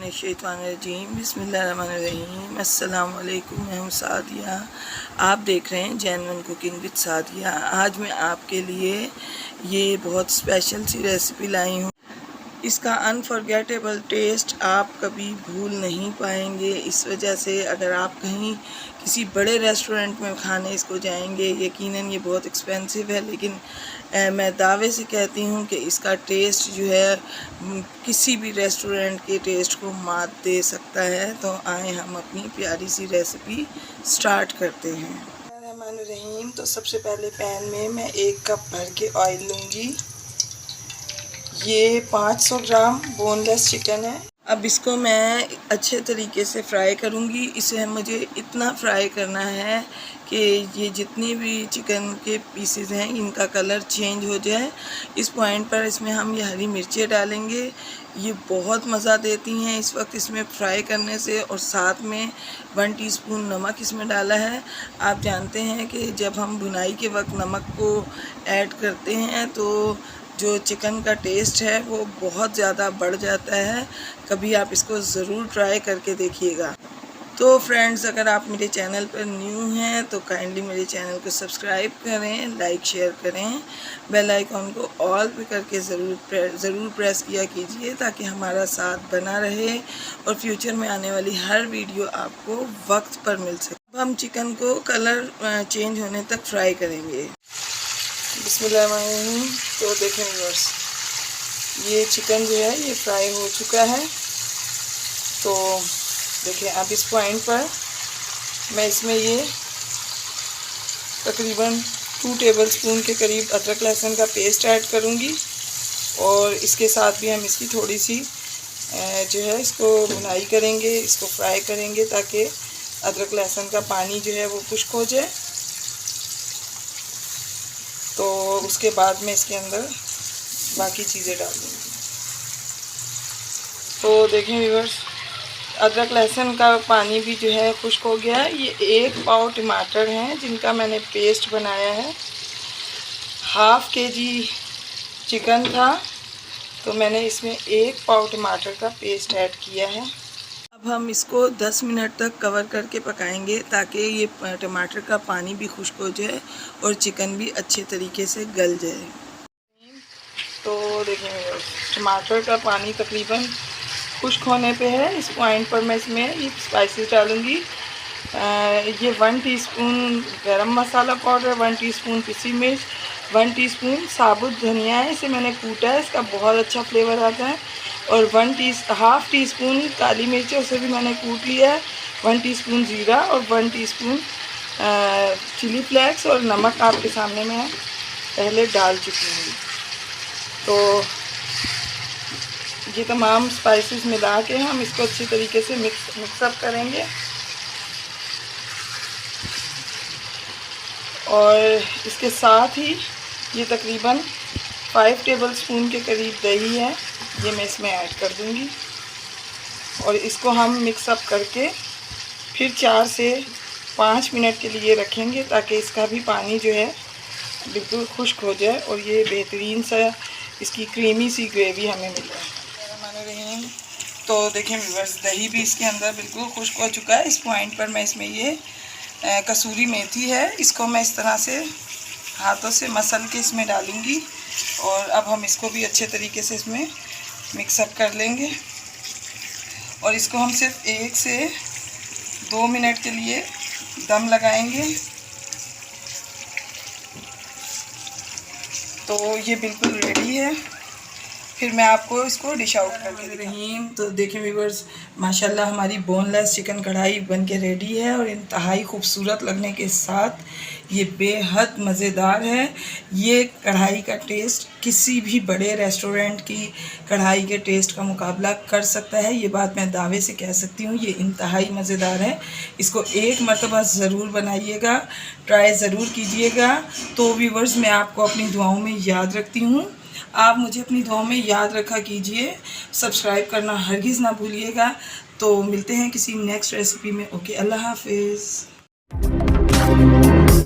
मिनश्शैतानिर्रजीम बिस्मिल्लाहिर्रहमानिर्रहीम। अस्सलाम वालेकुम। मैं हूँ सादिया, आप देख रहे हैं जेन्युइन कुकिंग विद सादिया। आज मैं आपके लिए ये बहुत स्पेशल सी रेसिपी लाई हूँ। इसका अनफॉरगेटेबल टेस्ट आप कभी भूल नहीं पाएंगे। इस वजह से अगर आप कहीं किसी बड़े रेस्टोरेंट में खाने इसको जाएंगे, यकीनन ये बहुत एक्सपेंसिव है, लेकिन मैं दावे से कहती हूँ कि इसका टेस्ट जो है किसी भी रेस्टोरेंट के टेस्ट को मात दे सकता है। तो आए हम अपनी प्यारी सी रेसिपी स्टार्ट करते हैं। रहमानुर्रहीम। तो सबसे पहले पैन में मैं 1 कप भर के ऑयल लूँगी। ये 500 ग्राम बोनलेस चिकन है। अब इसको मैं अच्छे तरीके से फ्राई करूँगी। इसे मुझे इतना फ्राई करना है कि ये जितनी भी चिकन के पीसेस हैं इनका कलर चेंज हो जाए। इस पॉइंट पर इसमें हम ये हरी मिर्चें डालेंगे। ये बहुत मज़ा देती हैं इस वक्त इसमें फ्राई करने से। और साथ में 1 टीस्पून नमक इसमें डाला है। आप जानते हैं कि जब हम भुनाई के वक्त नमक को ऐड करते हैं तो जो चिकन का टेस्ट है वो बहुत ज़्यादा बढ़ जाता है। कभी आप इसको ज़रूर ट्राई करके देखिएगा। तो फ्रेंड्स, अगर आप मेरे चैनल पर न्यू हैं तो काइंडली मेरे चैनल को सब्सक्राइब करें, लाइक शेयर करें, बेल आइकॉन को ऑल पे करके ज़रूर प्रेस किया कीजिए ताकि हमारा साथ बना रहे और फ्यूचर में आने वाली हर वीडियो आपको वक्त पर मिल सके। अब हम चिकन को कलर चेंज होने तक फ्राई करेंगे। बिस्मिल्लाहिर्रहमानिर्रहीम। तो देखें व्यूअर्स, ये चिकन जो है ये फ्राई हो चुका है। तो देखिए अब इस पॉइंट पर मैं इसमें ये तकरीबन 2 टेबलस्पून के करीब अदरक लहसुन का पेस्ट ऐड करूँगी। और इसके साथ भी हम इसकी थोड़ी सी जो है इसको भुनाई करेंगे, इसको फ्राई करेंगे ताकि अदरक लहसुन का पानी जो है वो खुश्क हो जाए। तो उसके बाद में इसके अंदर बाकी चीज़ें डाल दूँगी। तो देखें व्यूअर्स, अदरक लहसुन का पानी भी जो है खुश्क हो गया है। ये 1 पाव टमाटर हैं जिनका मैंने पेस्ट बनाया है। ½ kg चिकन था तो मैंने इसमें 1 पाव टमाटर का पेस्ट ऐड किया है। अब हम इसको 10 मिनट तक कवर करके पकाएंगे ताकि ये टमाटर का पानी भी खुश्क हो जाए और चिकन भी अच्छे तरीके से गल जाए। तो देखें, टमाटर का पानी तकरीबन खुश्क होने पे है। इस पॉइंट पर मैं इसमें ये स्पाइसेस डालूँगी। ये 1 टीस्पून गरम मसाला पाउडर, 1 टीस्पून पिसी मिर्च, 1 टीस्पून साबुत धनिया है, इसे मैंने कूटा है, इसका बहुत अच्छा फ्लेवर आता है। और ½ टीस्पून काली मिर्च है, उसे भी मैंने कूट लिया है। 1 टीस्पून ज़ीरा और 1 टीस्पून चिली फ्लेक्स और नमक आपके सामने मैं पहले डाल चुकी हूँ। तो ये तमाम स्पाइसेस मिला के हम इसको अच्छी तरीके से मिक्सअप करेंगे। और इसके साथ ही ये तकरीबन 5 टेबलस्पून के करीब दही है, ये मैं इसमें ऐड कर दूंगी। और इसको हम मिक्सअप करके फिर 4 से 5 मिनट के लिए रखेंगे ताकि इसका भी पानी जो है बिल्कुल खुश्क हो जाए और ये बेहतरीन सा इसकी क्रीमी सी ग्रेवी हमें मिल जाए। तो देखें व्यूअर्स, दही भी इसके अंदर बिल्कुल खुश्क हो चुका है। इस पॉइंट पर मैं इसमें ये कसूरी मेथी है, इसको मैं इस तरह से हाथों से मसल के इसमें डालूंगी। और अब हम इसको भी अच्छे तरीके से इसमें मिक्सअप कर लेंगे। और इसको हम सिर्फ 1 से 2 मिनट के लिए दम लगाएंगे। तो ये बिल्कुल रेडी है। फिर मैं आपको इसको डिश आउट करके रहीम। तो देखें व्यूअर्स, माशाल्लाह हमारी बोनलेस चिकन कढ़ाई बन के रेडी है और इंतहाई खूबसूरत लगने के साथ ये बेहद मज़ेदार है। ये कढ़ाई का टेस्ट किसी भी बड़े रेस्टोरेंट की कढ़ाई के टेस्ट का मुकाबला कर सकता है, ये बात मैं दावे से कह सकती हूँ। ये इंतहाई मज़ेदार है। इसको एक मरतबा ज़रूर बनाइएगा, ट्राई ज़रूर कीजिएगा। तो व्यूअर्स, मैं आपको अपनी दुआओं में याद रखती हूँ। आप मुझे अपनी दुआओं में याद रखा कीजिए। सब्सक्राइब करना हरगिज़ ना भूलिएगा। तो मिलते हैं किसी नेक्स्ट रेसिपी में। ओके, अल्लाह हाफिज़।